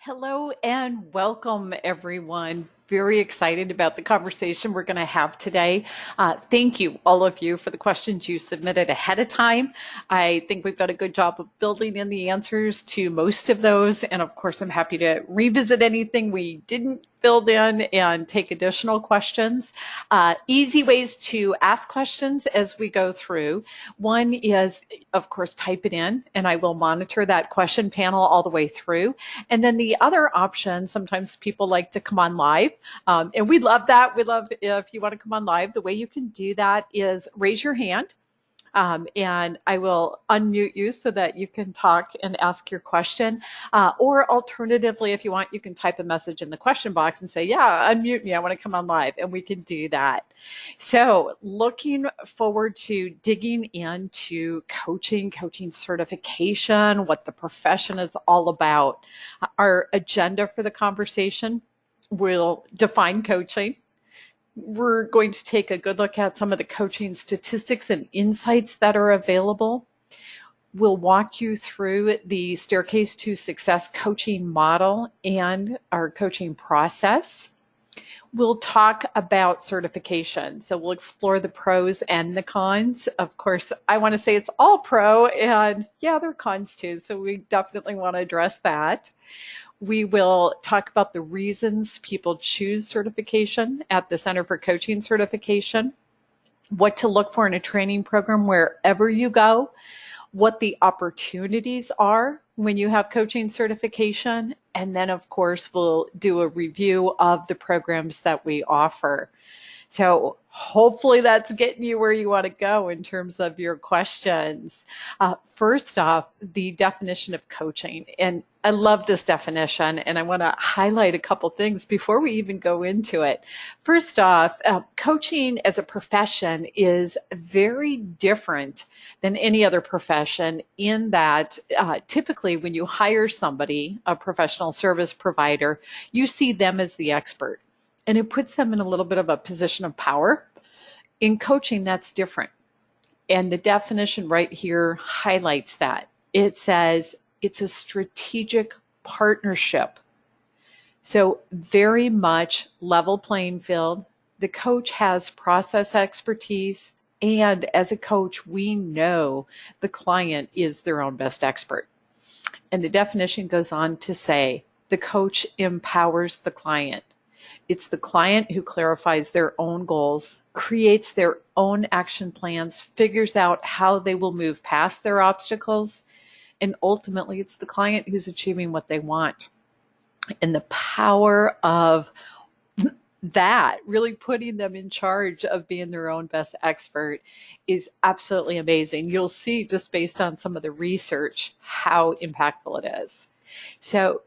Hello and welcome, everyone. Very excited about the conversation we're going to have today. Thank you, all of you, for the questions you submitted ahead of time. I think we've done a good job of building in the answers to most of those. And of course, I'm happy to revisit anything we didn't build in and take additional questions. Easy ways to ask questions as we go through. One is, of course, type it in, and I will monitor that question panel all the way through. And then the other option, sometimes people like to come on live, and we love that. We love if you want to come on live. The way you can do that is raise your hand, and I will unmute you so that you can talk and ask your question. Or alternatively, if you want, you can type a message in the question box and say, yeah, unmute me. I want to come on live, and we can do that. So looking forward to digging into coaching certification, what the profession is all about. Our agenda for the conversation will define coaching. We're going to take a good look at some of the coaching statistics and insights that are available. We'll walk you through the Staircase to Success coaching model and our coaching process. We'll talk about certification. So we'll explore the pros and the cons. Of course, I want to say it's all pro, and yeah, there are cons too. So we definitely want to address that. We will talk about the reasons people choose certification at the Center for Coaching Certification, what to look for in a training program wherever you go, what the opportunities are when you have coaching certification, and then of course we'll do a review of the programs that we offer. So hopefully that's getting you where you want to go in terms of your questions. First off, the definition of coaching. And I love this definition, and I want to highlight a couple things before we even go into it. First off, coaching as a profession is very different than any other profession in that typically when you hire somebody, a professional service provider, you see them as the expert. And it puts them in a little bit of a position of power. In coaching, that's different. And the definition right here highlights that. It says it's a strategic partnership. So very much level playing field. The coach has process expertise. And as a coach, we know the client is their own best expert. And the definition goes on to say the coach empowers the client. It's the client who clarifies their own goals, creates their own action plans, figures out how they will move past their obstacles, and ultimately it's the client who's achieving what they want. And the power of that, really putting them in charge of being their own best expert, is absolutely amazing. You'll see just based on some of the research how impactful it is. So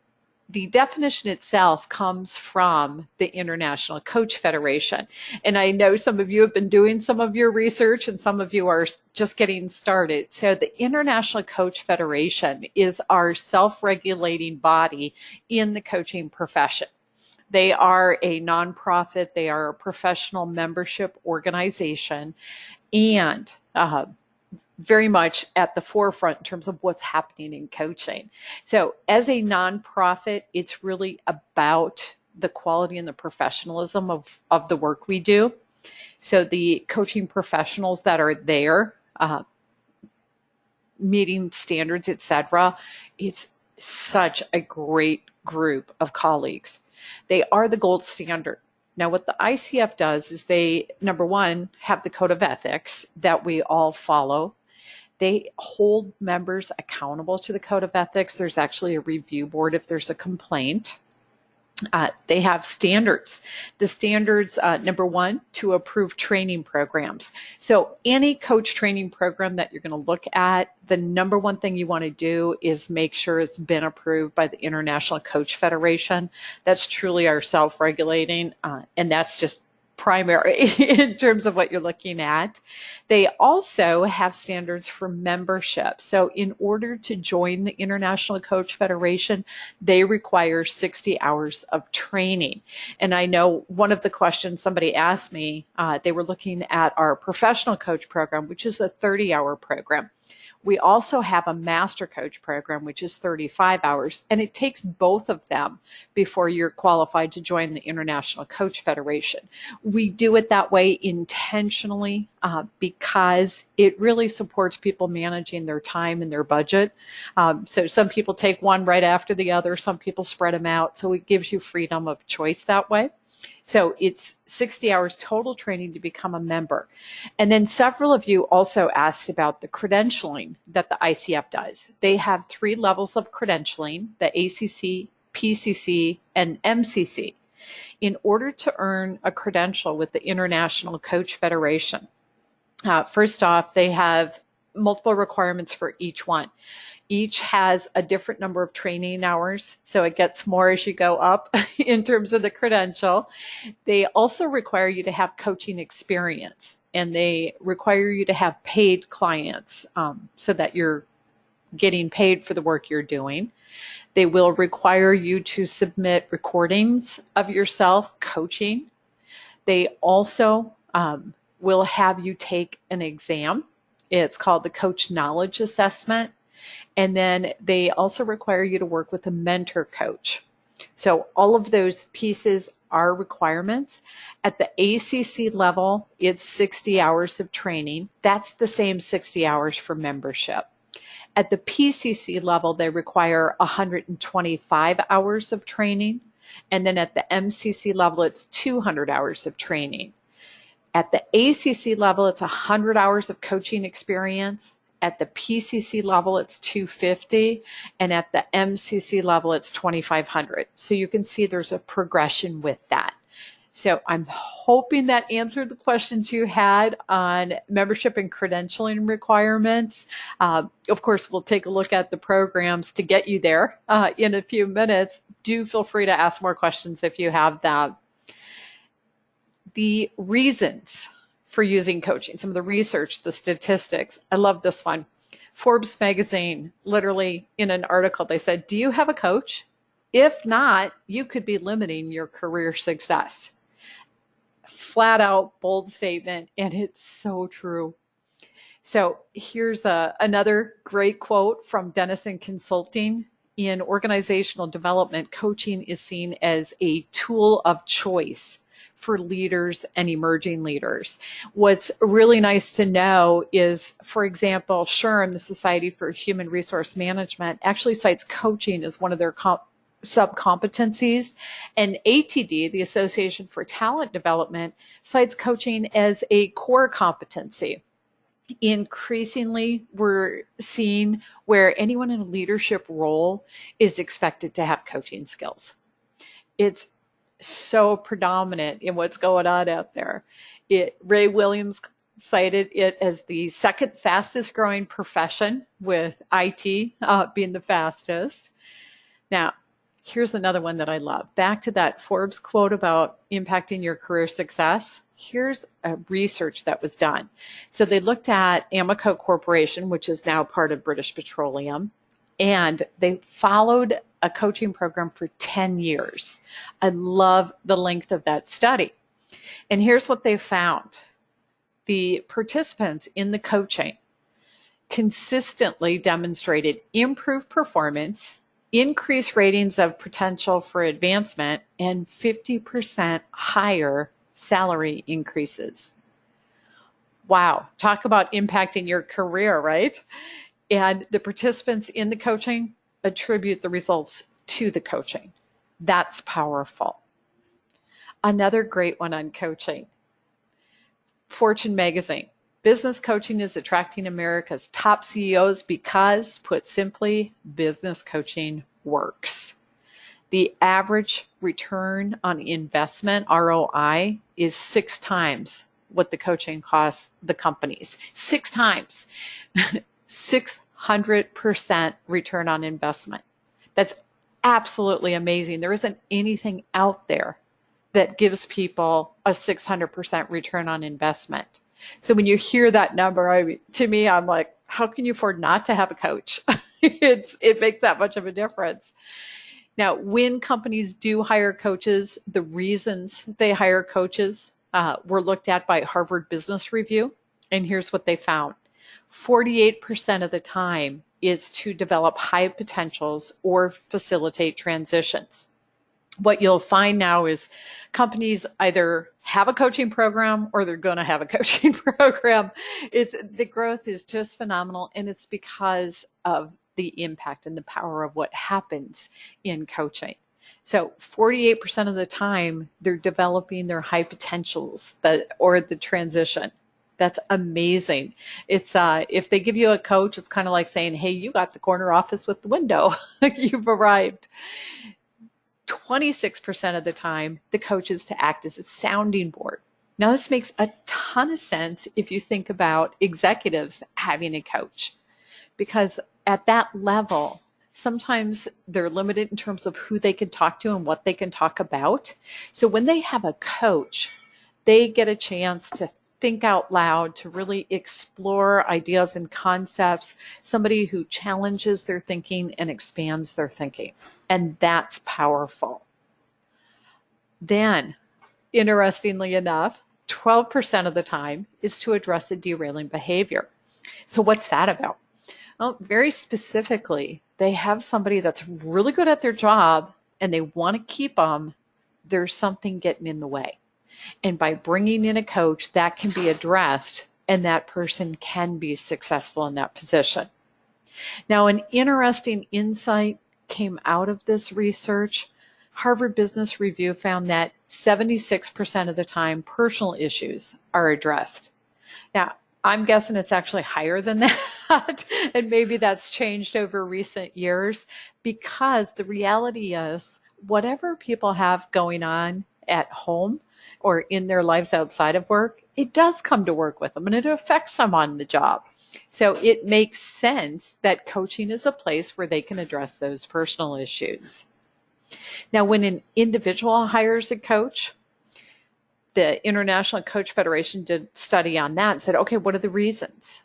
the definition itself comes from the International Coach Federation. And I know some of you have been doing some of your research and some of you are just getting started. So the International Coach Federation is our self-regulating body in the coaching profession. They are a nonprofit, they are a professional membership organization, and very much at the forefront in terms of what's happening in coaching. So as a nonprofit, it's really about the quality and the professionalism of the work we do. So the coaching professionals that are there, meeting standards, etc., it's such a great group of colleagues. They are the gold standard. Now, what the ICF does is they, number one, have the code of ethics that we all follow. They hold members accountable to the code of ethics. There's actually a review board if there's a complaint. They have standards. The standards, number one, to approve training programs. So any coach training program that you're going to look at, the number one thing you want to do is make sure it's been approved by the International Coach Federation. That's truly our self-regulating, and that's just primary in terms of what you're looking at. They also have standards for membership. So in order to join the International Coach Federation, they require 60 hours of training. And I know one of the questions somebody asked me, they were looking at our professional coach program, which is a 30-hour program. We also have a master coach program, which is 35 hours, and it takes both of them before you're qualified to join the International Coach Federation. We do it that way intentionally because it really supports people managing their time and their budget. So some people take one right after the other, some people spread them out, so it gives you freedom of choice that way. So it's 60 hours total training to become a member. And then several of you also asked about the credentialing that the ICF does. They have 3 levels of credentialing, the ACC, PCC, and MCC, in order to earn a credential with the International Coach Federation. First off, they have multiple requirements for each one. Each has a different number of training hours, so it gets more as you go up in terms of the credential. They also require you to have coaching experience, and they require you to have paid clients so that you're getting paid for the work you're doing. They will require you to submit recordings of yourself coaching. They also will have you take an exam. It's called the Coach Knowledge Assessment. And then they also require you to work with a mentor coach. So all of those pieces are requirements. At the ACC level, it's 60 hours of training. That's the same 60 hours for membership. At the PCC level, they require 125 hours of training. And then at the MCC level, it's 200 hours of training. At the ACC level, it's 100 hours of coaching experience. At the PCC level, it's 250, and at the MCC level, it's 2,500. So you can see there's a progression with that. So I'm hoping that answered the questions you had on membership and credentialing requirements. Of course, we'll take a look at the programs to get you there in a few minutes. Do feel free to ask more questions if you have that. The reasons for using coaching, some of the research, the statistics. I love this one. Forbes magazine, literally in an article, they said, do you have a coach? If not, you could be limiting your career success. Flat out, bold statement, and it's so true. So here's another great quote from Dennison Consulting. In organizational development, coaching is seen as a tool of choice for leaders and emerging leaders. What's really nice to know is, for example, SHRM, the Society for Human Resource Management, actually cites coaching as one of their sub-competencies, and ATD, the Association for Talent Development, cites coaching as a core competency. Increasingly, we're seeing where anyone in a leadership role is expected to have coaching skills. It's so predominant in what's going on out there. Ray Williams cited it as the second fastest growing profession, with IT being the fastest. Now, here's another one that I love. Back to that Forbes quote about impacting your career success. Here's a research that was done. So they looked at Amoco Corporation, which is now part of British Petroleum, and they followed a coaching program for 10 years. I love the length of that study. And here's what they found. The participants in the coaching consistently demonstrated improved performance, increased ratings of potential for advancement, and 50% higher salary increases. Wow, talk about impacting your career, right? And the participants in the coaching attribute the results to the coaching. That's powerful. Another great one on coaching. Fortune magazine. Business coaching is attracting America's top CEOs because, put simply, business coaching works. The average return on investment, ROI, is 6 times what the coaching costs the companies. 6 times. 600% return on investment. That's absolutely amazing. There isn't anything out there that gives people a 600% return on investment. So when you hear that number, to me, I'm like, how can you afford not to have a coach? It makes that much of a difference. Now, when companies do hire coaches, the reasons they hire coaches were looked at by Harvard Business Review. And here's what they found. 48% of the time, it's to develop high potentials or facilitate transitions. What you'll find now is companies either have a coaching program or they're going to have a coaching program. The growth is just phenomenal, and it's because of the impact and the power of what happens in coaching. So 48% of the time, they're developing their high potentials or the transition. That's amazing. It's if they give you a coach, it's kind of like saying, "Hey, you got the corner office with the window. You've arrived." 26% of the time, the coach is to act as a sounding board. Now, this makes a ton of sense if you think about executives having a coach, because at that level, sometimes they're limited in terms of who they can talk to and what they can talk about. So when they have a coach, they get a chance to think out loud, to really explore ideas and concepts, somebody who challenges their thinking and expands their thinking. And that's powerful. Then, interestingly enough, 12% of the time is to address a derailing behavior. So what's that about? Well, very specifically, they have somebody that's really good at their job and they want to keep them. There's something getting in the way. And by bringing in a coach, that can be addressed and that person can be successful in that position. Now, an interesting insight came out of this research. Harvard Business Review found that 76% of the time, personal issues are addressed. Now, I'm guessing it's actually higher than that, and maybe that's changed over recent years, because the reality is whatever people have going on at home or in their lives outside of work, it does come to work with them and it affects them on the job. So it makes sense that coaching is a place where they can address those personal issues. Now, when an individual hires a coach, the International Coach Federation did a study on that and said, okay, what are the reasons?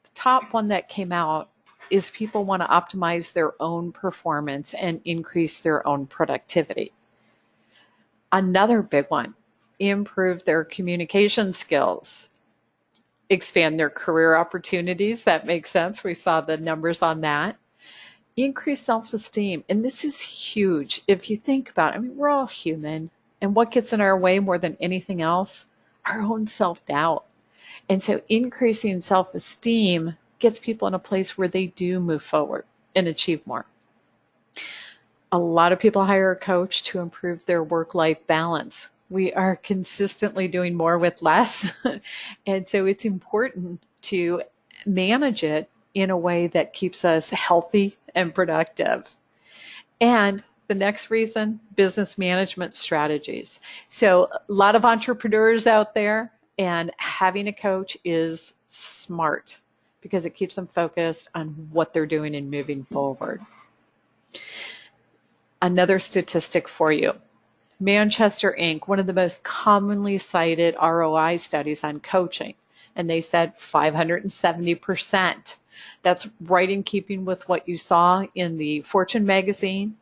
The top one that came out is people want to optimize their own performance and increase their own productivity. Another big one, improve their communication skills, expand their career opportunities. That makes sense. We saw the numbers on that. Increase self-esteem. And this is huge. If you think about it, I mean, we're all human. And what gets in our way more than anything else? Our own self-doubt. And so increasing self-esteem gets people in a place where they do move forward and achieve more. A lot of people hire a coach to improve their work-life balance. We are consistently doing more with less. And so it's important to manage it in a way that keeps us healthy and productive. And the next reason, business management strategies. So a lot of entrepreneurs out there, and having a coach is smart because it keeps them focused on what they're doing and moving forward. Another statistic for you. Manchester Inc., one of the most commonly cited ROI studies on coaching, and they said 570%. That's right in keeping with what you saw in the Fortune magazine.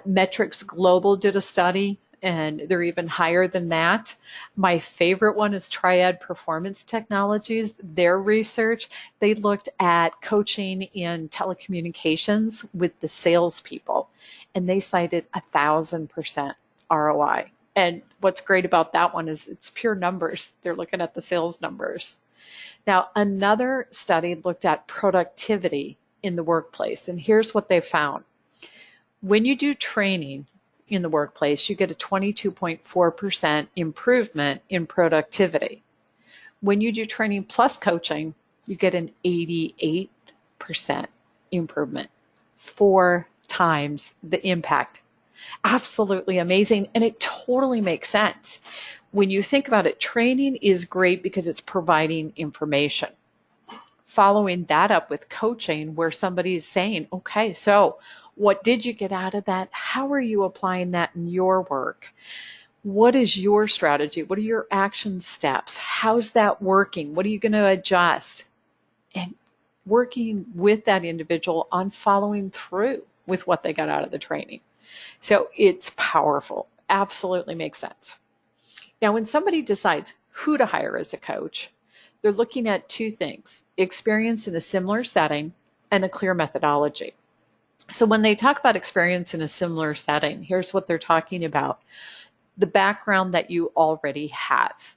Metrics Global did a study, and they're even higher than that. My favorite one is Triad Performance Technologies. Their research, they looked at coaching in telecommunications with the salespeople, and they cited 1,000% ROI. And what's great about that one is it's pure numbers. They're looking at the sales numbers. Now, another study looked at productivity in the workplace, and here's what they found. When you do training in the workplace, you get a 22.4% improvement in productivity. When you do training plus coaching, you get an 88% improvement, 4 times the impact. Absolutely amazing, and it totally makes sense. When you think about it, training is great because it's providing information. Following that up with coaching, where somebody's saying, okay, so what did you get out of that? How are you applying that in your work? What is your strategy? What are your action steps? How's that working? What are you going to adjust? And working with that individual on following through with what they got out of the training. So it's powerful. Absolutely makes sense. Now, when somebody decides who to hire as a coach, They're looking at two things: experience in a similar setting and a clear methodology. So when they talk about experience in a similar setting, here's what they're talking about: the background that you already have.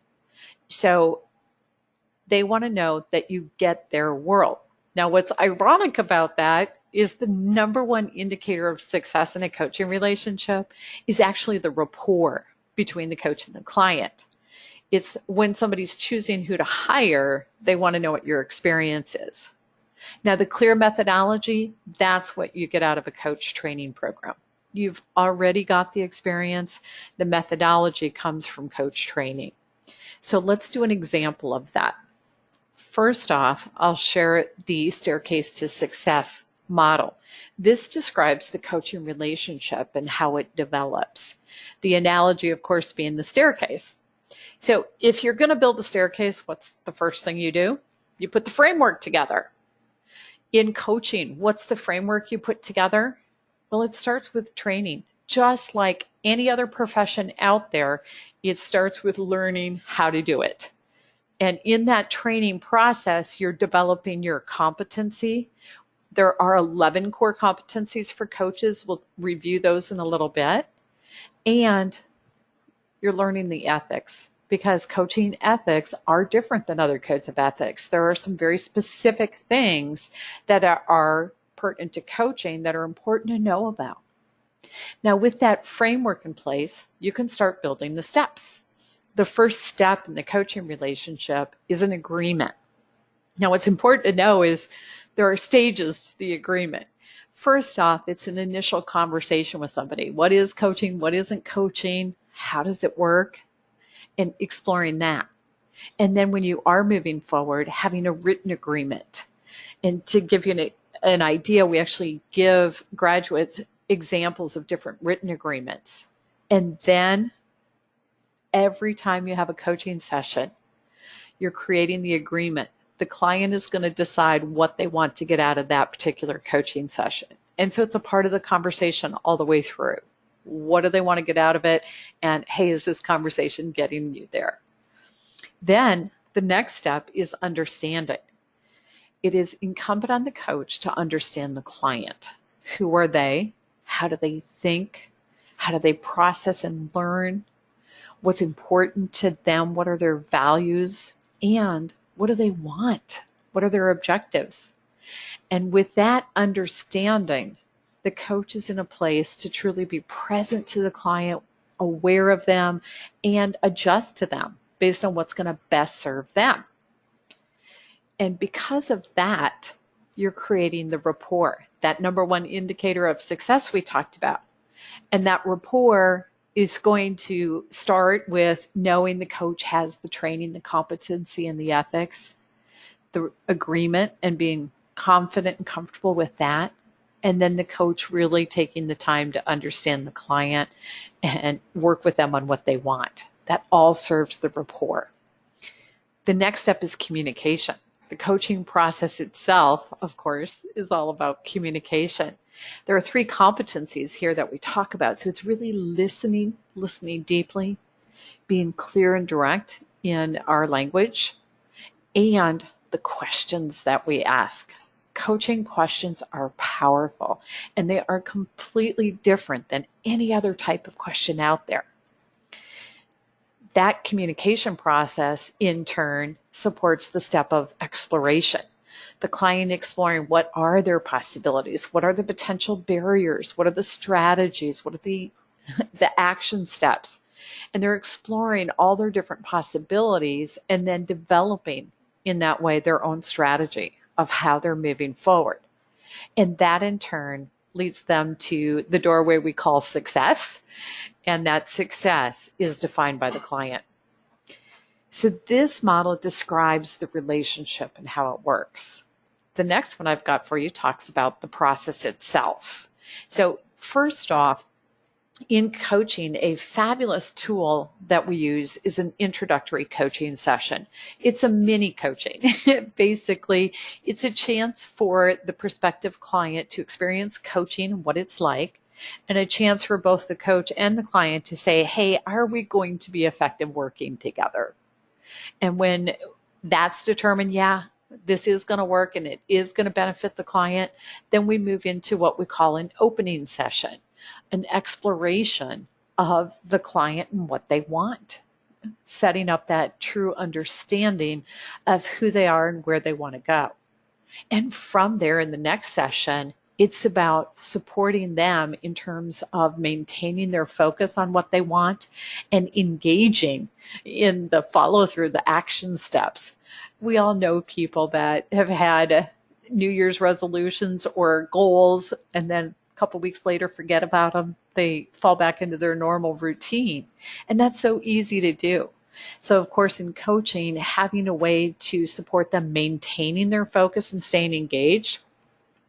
So they want to know that you get their world. Now, what's ironic about that is the number one indicator of success in a coaching relationship is actually the rapport between the coach and the client. It's when somebody's choosing who to hire, they want to know what your experience is. Now, the clear methodology, that's what you get out of a coach training program. You've already got the experience. The methodology comes from coach training. So let's do an example of that. First off, I'll share the staircase to success model. This describes the coaching relationship and how it develops. The analogy, of course, being the staircase. So if you're going to build the staircase, what's the first thing you do? You put the framework together. In coaching, what's the framework you put together? Well, it starts with training. Just like any other profession out there, it starts with learning how to do it. And in that training process, you're developing your competency. There are 11 core competencies for coaches. We'll review those in a little bit. And you're learning the ethics, because coaching ethics are different than other codes of ethics. There are some very specific things that are pertinent to coaching that are important to know about. Now, with that framework in place, you can start building the steps. The first step in the coaching relationship is an agreement. Now, what's important to know is there are stages to the agreement. First off, it's an initial conversation with somebody. What is coaching? What isn't coaching? How does it work? And exploring that. And then when you are moving forward, having a written agreement. And to give you an idea, we actually give graduates examples of different written agreements. And then every time you have a coaching session, you're creating the agreement. The client is going to decide what they want to get out of that particular coaching session. And so it's a part of the conversation all the way through. What do they want to get out of it? And hey, is this conversation getting you there? Then the next step is understanding. It is incumbent on the coach to understand the client. Who are they? How do they think? How do they process and learn? What's important to them? What are their values? And what do they want? What are their objectives? And with that understanding, the coach is in a place to truly be present to the client, aware of them, and adjust to them based on what's going to best serve them. And because of that, you're creating the rapport, that number one indicator of success we talked about. And that rapport is going to start with knowing the coach has the training, the competency, and the ethics, the agreement, and being confident and comfortable with that. And then the coach really taking the time to understand the client and work with them on what they want. That all serves the rapport. The next step is communication. The coaching process itself, of course, is all about communication. There are 3 competencies here that we talk about. So it's really listening deeply, being clear and direct in our language, and the questions that we ask. Coaching questions are powerful, and they are completely different than any other type of question out there. That communication process, in turn, supports the step of exploration. The client exploring what are their possibilities, what are the potential barriers, what are the strategies, what are the action steps. And they're exploring all their different possibilities and then developing in that way their own strategy of how they're moving forward. And that in turn leads them to the doorway we call success. And that success is defined by the client. So this model describes the relationship and how it works. The next one I've got for you talks about the process itself. So first off, in coaching, a fabulous tool that we use is an introductory coaching session. It's a mini coaching. Basically, it's a chance for the prospective client to experience coaching, what it's like, and a chance for both the coach and the client to say, hey, are we going to be effective working together? And when That's determined, yeah, this is going to work and it is going to benefit the client. Then we move into what we call an opening session, an exploration of the client and what they want, setting up that true understanding of who they are and where they want to go. And from there, in the next session, it's about supporting them in terms of maintaining their focus on what they want and engaging in the follow through, the action steps. We all know people that have had New Year's resolutions or goals, and then a couple weeks later forget about them. They fall back into their normal routine. And that's so easy to do. So, of course, in coaching, having a way to support them maintaining their focus and staying engaged,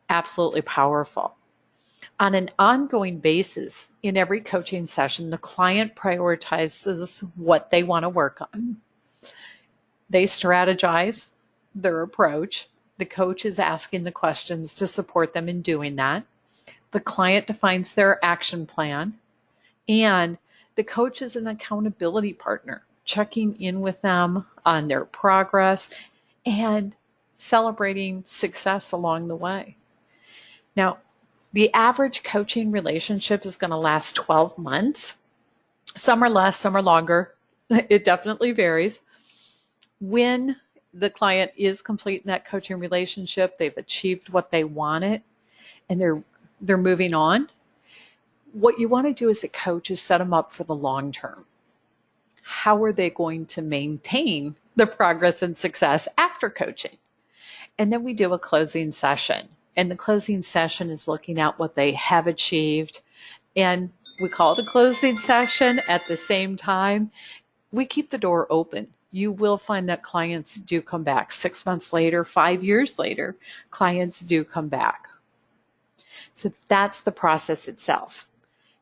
absolutely powerful. On an ongoing basis, in every coaching session, the client prioritizes what they want to work on. They strategize their approach. The coach is asking the questions to support them in doing that. The client defines their action plan, and the coach is an accountability partner, checking in with them on their progress and celebrating success along the way. Now, the average coaching relationship is going to last 12 months. Some are less, some are longer. It definitely varies. When the client is complete in that coaching relationship, they've achieved what they wanted, and they're moving on. What you want to do as a coach is set them up for the long term. How are they going to maintain the progress and success after coaching? And then we do a closing session. And the closing session is looking at what they have achieved. And we call it a closing session. At the same time, we keep the door open. You will find that clients do come back 6 months later, 5 years later, clients do come back. So that's the process itself.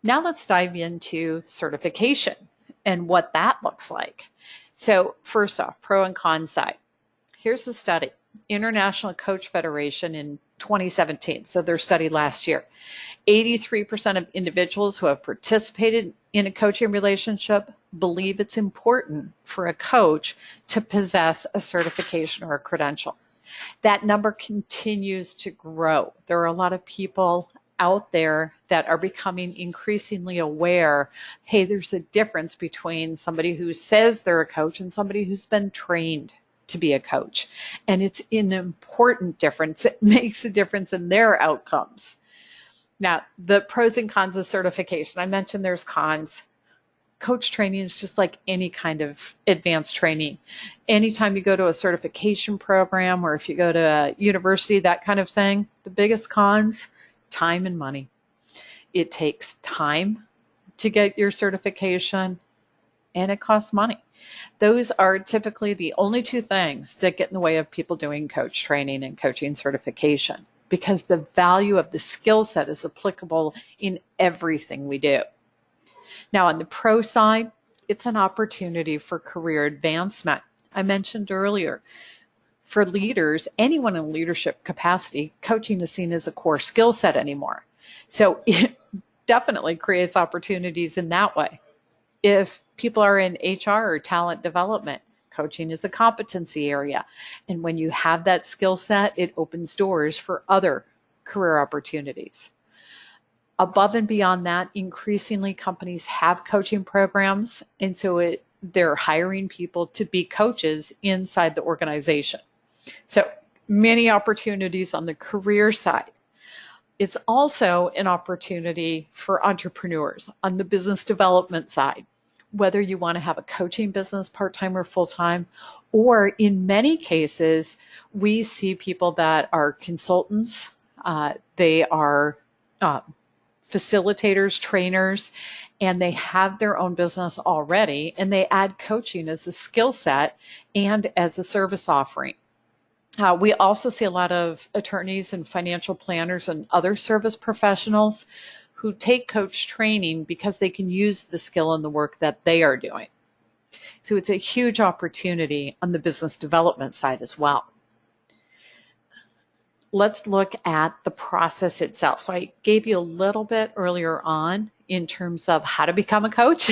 Now let's dive into certification and what that looks like. So first off, pro and con side. Here's the study, International Coach Federation in 2017, so their study last year. 83% of individuals who have participated in a coaching relationship believe it's important for a coach to possess a certification or a credential. That number continues to grow. There are a lot of people out there that are becoming increasingly aware, hey, there's a difference between somebody who says they're a coach and somebody who's been trained to be a coach. And it's an important difference. It makes a difference in their outcomes. Now, the pros and cons of certification. I mentioned there's cons. Coach training is just like any kind of advanced training. Anytime you go to a certification program or if you go to a university, that kind of thing, the biggest cons, time and money. It takes time to get your certification and it costs money. Those are typically the only two things that get in the way of people doing coach training and coaching certification, because the value of the skill set is applicable in everything we do. Now, on the pro side, it's an opportunity for career advancement. I mentioned earlier, for leaders, anyone in leadership capacity, coaching is seen as a core skill set anymore. So it definitely creates opportunities in that way. If people are in HR or talent development, coaching is a competency area. And when you have that skill set, it opens doors for other career opportunities. Above and beyond that, increasingly companies have coaching programs, and so they're hiring people to be coaches inside the organization. So many opportunities on the career side. It's also an opportunity for entrepreneurs on the business development side, whether you want to have a coaching business part-time or full-time, or in many cases, we see people that are consultants, they are facilitators, trainers, and they have their own business already, and they add coaching as a skill set and as a service offering. We also see a lot of attorneys and financial planners and other service professionals who take coach training because they can use the skill in the work that they are doing. So it's a huge opportunity on the business development side as well. Let's look at the process itself. So I gave you a little bit earlier on in terms of how to become a coach.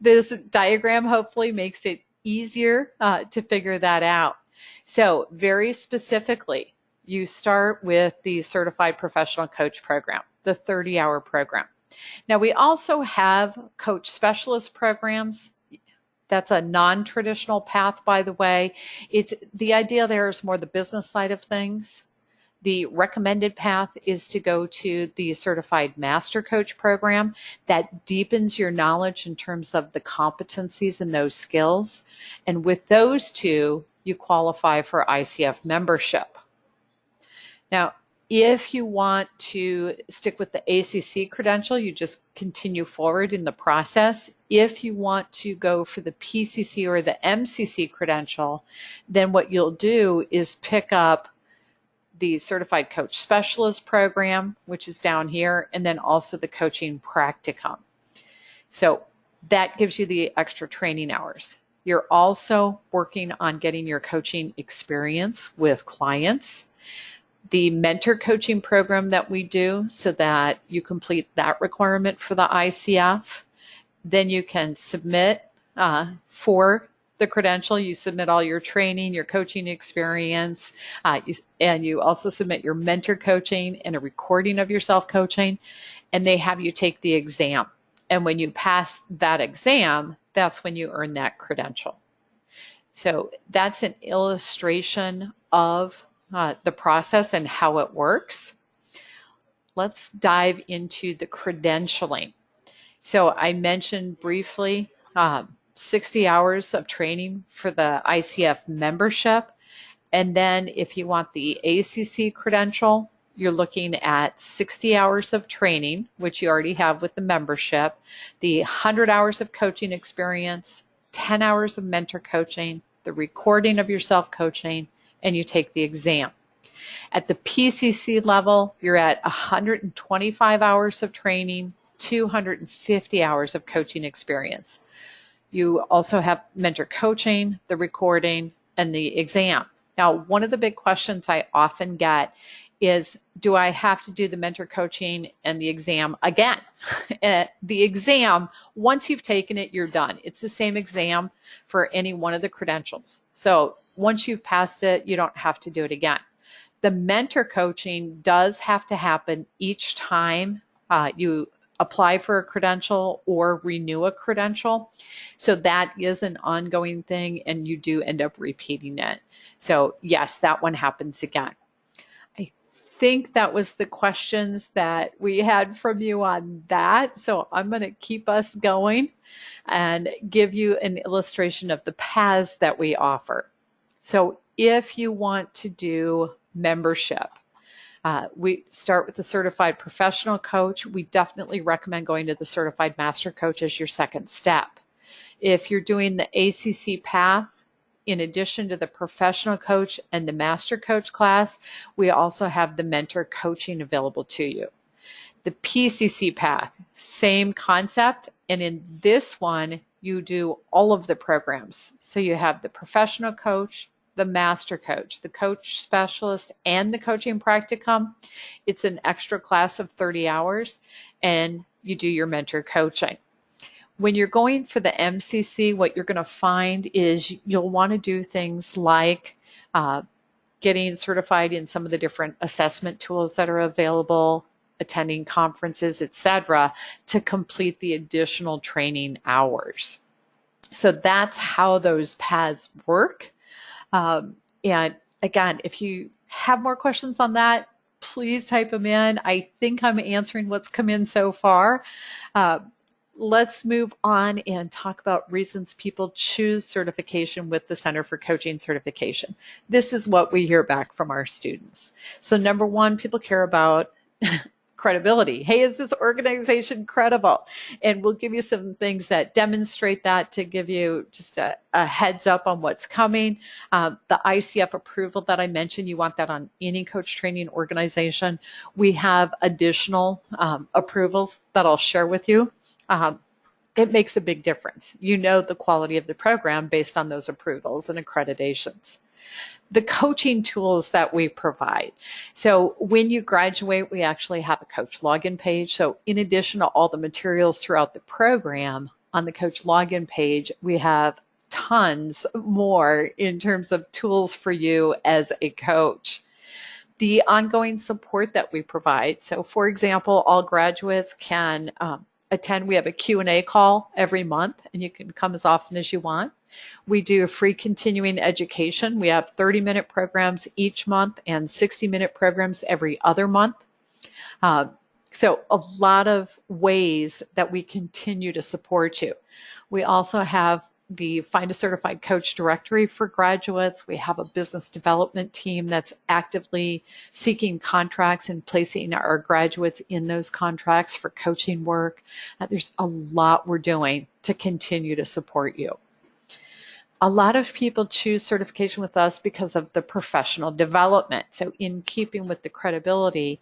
This diagram hopefully makes it easier to figure that out. So very specifically, you start with the Certified Professional Coach program, the 30-hour program. Now, we also have coach specialist programs. That's a non-traditional path, by the way. It's the idea there is more the business side of things. The recommended path is to go to the Certified Master Coach program that deepens your knowledge in terms of the competencies and those skills. And with those two, you qualify for ICF membership. Now, if you want to stick with the ACC credential, you just continue forward in the process. If you want to go for the PCC or the MCC credential, then what you'll do is pick up the Certified Coach Specialist program, which is down here, and then also the Coaching Practicum. So that gives you the extra training hours. You're also working on getting your coaching experience with clients. The mentor coaching program that we do so that you complete that requirement for the ICF. Then you can submit for the credential. You submit all your training, your coaching experience, and you also submit your mentor coaching and a recording of yourself coaching, and they have you take the exam. And when you pass that exam, that's when you earn that credential. So that's an illustration of the process and how it works. Let's dive into the credentialing. So I mentioned briefly 60 hours of training for the ICF membership. And then if you want the ACC credential, you're looking at 60 hours of training, which you already have with the membership, the 100 hours of coaching experience, 10 hours of mentor coaching, the recording of your self-coaching, and you take the exam. At the PCC level, you're at 125 hours of training, 250 hours of coaching experience. You also have mentor coaching, the recording, and the exam. Now, one of the big questions I often get is, do I have to do the mentor coaching and the exam again? The exam, once you've taken it, you're done. It's the same exam for any one of the credentials. So once you've passed it, you don't have to do it again. The mentor coaching does have to happen each time you apply for a credential or renew a credential. So that is an ongoing thing, and you do end up repeating it. So yes, that one happens again. I think that was the questions that we had from you on that. So I'm going to keep us going and give you an illustration of the paths that we offer. So if you want to do membership, we start with the Certified Professional Coach. We definitely recommend going to the Certified Master Coach as your second step. If you're doing the ACC path, in addition to the Professional Coach and the Master Coach class, we also have the Mentor Coaching available to you. The PCC path, same concept, and in this one, you do all of the programs. So you have the Professional Coach, the Master Coach, the Coach Specialist, and the Coaching Practicum. It's an extra class of 30 hours, and you do your mentor coaching. When you're going for the MCC, what you're going to find is you'll want to do things like getting certified in some of the different assessment tools that are available, attending conferences, etc., to complete the additional training hours. So that's how those paths work. And again, if you have more questions on that, please type them in. I think I'm answering what's come in so far. Let's move on and talk about reasons people choose certification with the Center for Coaching Certification. This is what we hear back from our students. So number one, people care about credibility. Hey, is this organization credible? And we'll give you some things that demonstrate that to give you just a heads up on what's coming. The ICF approval that I mentioned, you want that on any coach training organization. We have additional approvals that I'll share with you. It makes a big difference. You know the quality of the program based on those approvals and accreditations. The coaching tools that we provide. So when you graduate, we actually have a coach login page. So in addition to all the materials throughout the program, on the coach login page, we have tons more in terms of tools for you as a coach. The ongoing support that we provide. So for example, all graduates can attend. We have a Q&A call every month, and you can come as often as you want. We do free continuing education. We have 30-minute programs each month and 60-minute programs every other month. So a lot of ways that we continue to support you. We also have the Find a Certified Coach directory for graduates. We have a business development team that's actively seeking contracts and placing our graduates in those contracts for coaching work. There's a lot we're doing to continue to support you. A lot of people choose certification with us because of the professional development. So in keeping with the credibility,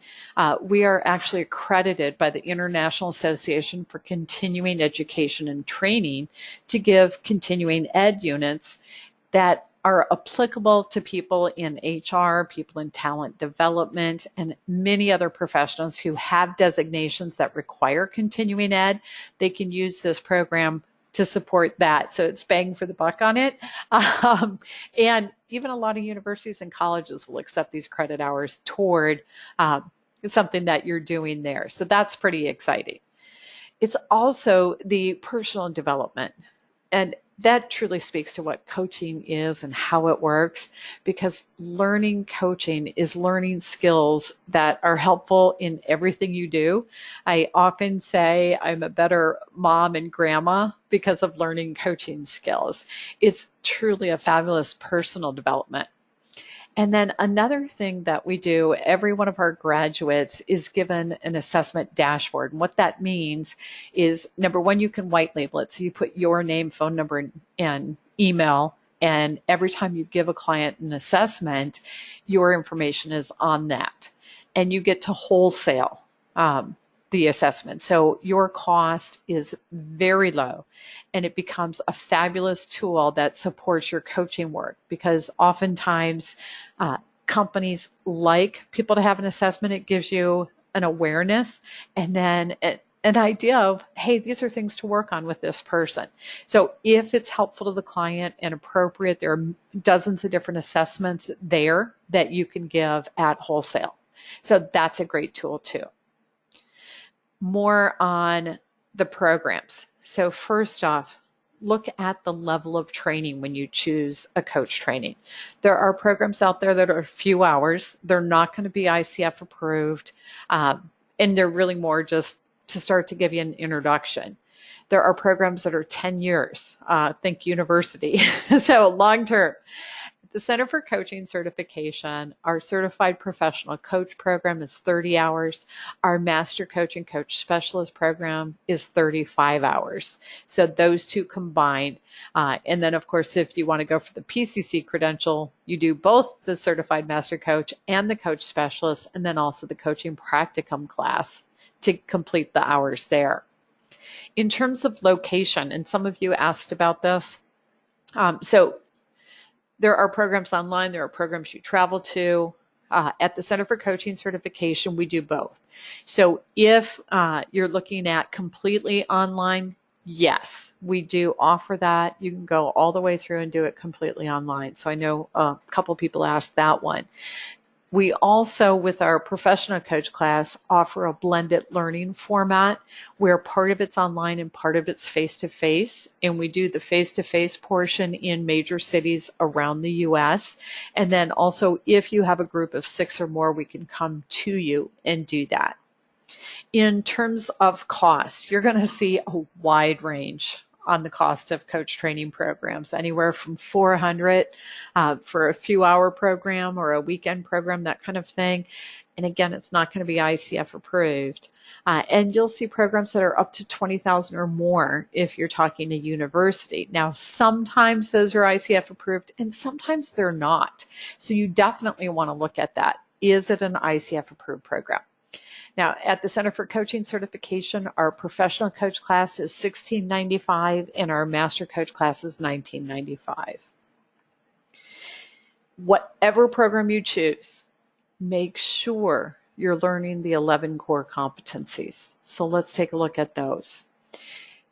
we are actually accredited by the International Association for Continuing Education and Training to give continuing ed units that are applicable to people in HR, people in talent development, and many other professionals who have designations that require continuing ed. They can use this program to support that. So it's bang for the buck on it. And even a lot of universities and colleges will accept these credit hours toward something that you're doing there. So that's pretty exciting. It's also the personal development. And that truly speaks to what coaching is and how it works, because learning coaching is learning skills that are helpful in everything you do. I often say I'm a better mom and grandma because of learning coaching skills. It's truly a fabulous personal development. And then another thing that we do, every one of our graduates is given an assessment dashboard. And what that means is, number one, you can white label it. So you put your name, phone number, and email. And every time you give a client an assessment, your information is on that. And you get to wholesale the assessment. So your cost is very low, and it becomes a fabulous tool that supports your coaching work, because oftentimes companies like people to have an assessment. It gives you an awareness and then an idea of, hey, these are things to work on with this person. So if it's helpful to the client and appropriate, there are dozens of different assessments there that you can give at wholesale. So that's a great tool too. More on the programs. So first off, look at the level of training when you choose a coach training. There are programs out there that are a few hours. They're not going to be ICF approved, and they're really more just to start to give you an introduction. There are programs that are 10 years, think university, so long term. The Center for Coaching Certification, our Certified Professional Coach program is 30 hours. Our Master Coach and Coach Specialist program is 35 hours. So those two combined. And then, of course, if you want to go for the PCC credential, you do both the Certified Master Coach and the Coach Specialist, and then also the Coaching Practicum class to complete the hours there. In terms of location, and some of you asked about this, so there are programs online, there are programs you travel to. At the Center for Coaching Certification, we do both. So if you're looking at completely online, yes, we do offer that. You can go all the way through and do it completely online. So I know a couple people asked that one. We also, with our professional coach class, offer a blended learning format where part of it's online and part of it's face-to-face. And we do the face-to-face portion in major cities around the U.S. And then also, if you have a group of 6 or more, we can come to you and do that. In terms of cost, you're going to see a wide range on the cost of coach training programs, anywhere from $400 for a few-hour program or a weekend program, that kind of thing. And again, it's not going to be ICF approved. And you'll see programs that are up to $20,000 or more if you're talking a university. Now, sometimes those are ICF approved and sometimes they're not. So you definitely want to look at that. Is it an ICF approved program? Now, at the Center for Coaching Certification, our professional coach class is $16.95 and our master coach class is $19.95. Whatever program you choose, make sure you're learning the 11 core competencies. So let's take a look at those.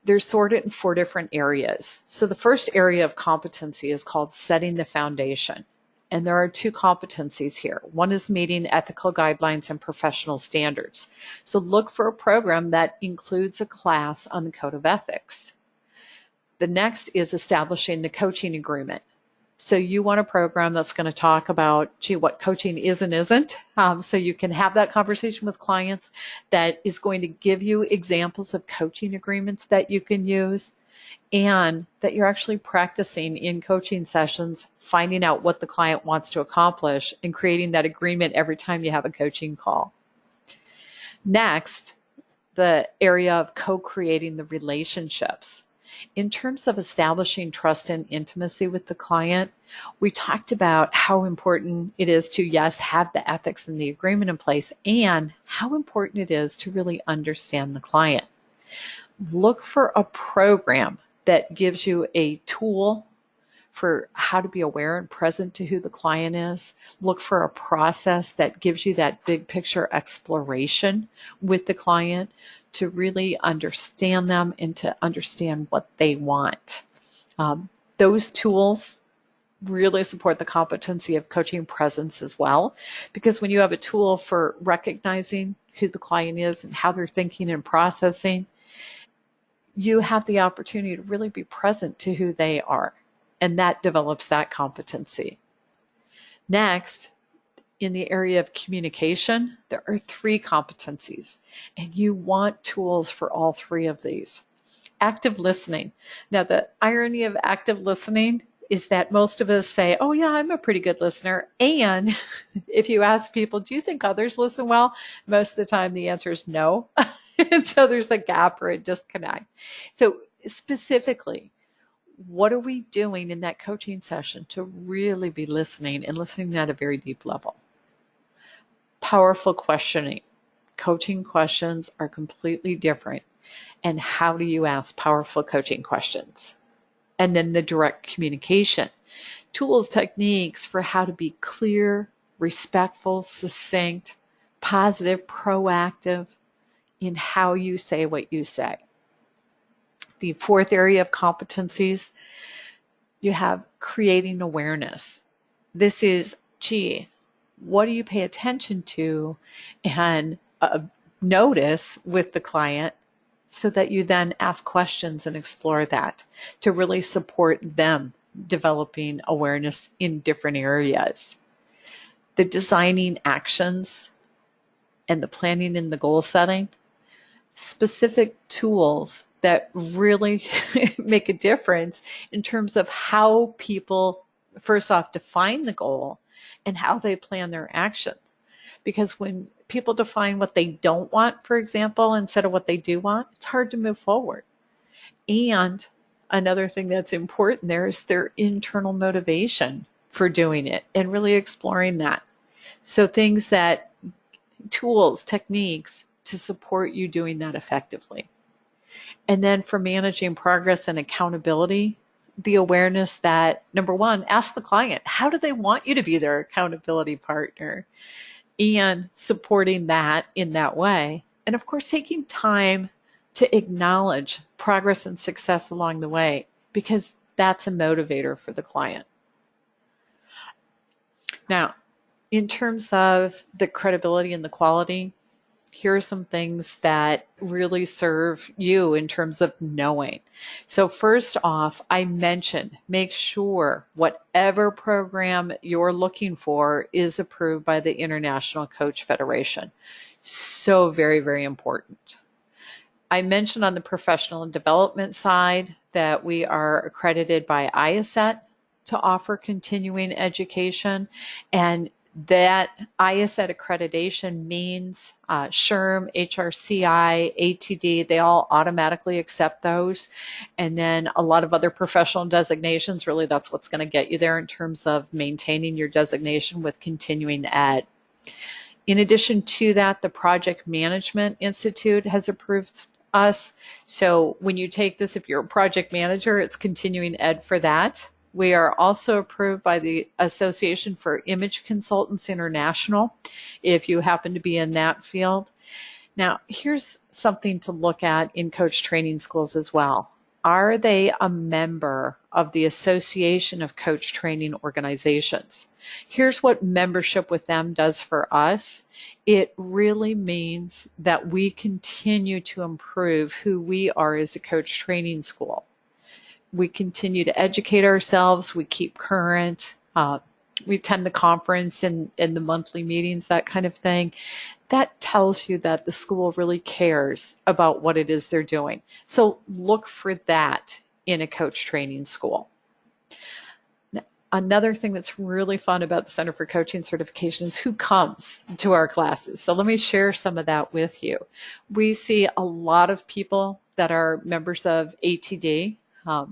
they're sorted in 4 different areas. So the first area of competency is called setting the foundation. And there are 2 competencies here. One is meeting ethical guidelines and professional standards. So look for a program that includes a class on the code of ethics. The next is establishing the coaching agreement. So you want a program that's going to talk about, gee, what coaching is and isn't. So you can have that conversation with clients that is going to give you examples of coaching agreements that you can use, and that you're actually practicing in coaching sessions, finding out what the client wants to accomplish and creating that agreement every time you have a coaching call. Next, the area of co-creating the relationships. In terms of establishing trust and intimacy with the client, we talked about how important it is to, yes, have the ethics and the agreement in place, and how important it is to really understand the client. Look for a program that gives you a tool for how to be aware and present to who the client is. Look for a process that gives you that big picture exploration with the client to really understand them and to understand what they want. Those tools really support the competency of coaching presence as well, because when you have a tool for recognizing who the client is and how they're thinking and processing, you have the opportunity to really be present to who they are, and that develops that competency. Next, in the area of communication, there are 3 competencies, and you want tools for all 3 of these. Active listening. Now, the irony of active listening is that most of us say, oh yeah, I'm a pretty good listener. And if you ask people, do you think others listen well? Most of the time the answer is no. And so there's a gap or a disconnect. So specifically, what are we doing in that coaching session to really be listening and listening at a very deep level? Powerful questioning. Coaching questions are completely different. And how do you ask powerful coaching questions? And then the direct communication. Tools, techniques for how to be clear, respectful, succinct, positive, proactive in how you say what you say. The 4th area of competencies, you have creating awareness. This is, gee, what do you pay attention to and notice with the client, so that you then ask questions and explore that to really support them developing awareness in different areas. The designing actions and the planning and the goal setting, specific tools that really make a difference in terms of how people, first off, define the goal and how they plan their actions. Because when people define what they don't want, for example, instead of what they do want, it's hard to move forward. And another thing that's important there is their internal motivation for doing it and really exploring that. So things that, tools, techniques to support you doing that effectively. And then for managing progress and accountability, the awareness that, number 1, ask the client, how do they want you to be their accountability partner? And supporting that in that way. And of course, taking time to acknowledge progress and success along the way, because that's a motivator for the client. Now, in terms of the credibility and the quality, here are some things that really serve you in terms of knowing. So first off, I mentioned, make sure whatever program you're looking for is approved by the International Coach Federation. So very, very important. I mentioned on the professional and development side that we are accredited by IACET to offer continuing education, and that IACET accreditation means SHRM, HRCI, ATD, they all automatically accept those. And then a lot of other professional designations, really that's what's going to get you there in terms of maintaining your designation with continuing ed. In addition to that, the Project Management Institute has approved us. So when you take this, if you're a project manager, it's continuing ed for that. We are also approved by the Association for Image Consultants International, if you happen to be in that field. Now, here's something to look at in coach training schools as well. Are they a member of the Association of Coach Training Organizations? Here's what membership with them does for us. It really means that we continue to improve who we are as a coach training school. We continue to educate ourselves. We keep current. We attend the conference and the monthly meetings, that kind of thing. That tells you that the school really cares about what it is they're doing. So look for that in a coach training school. Now, another thing that's really fun about the Center for Coaching Certification is who comes to our classes. So let me share some of that with you. We see a lot of people that are members of ATD,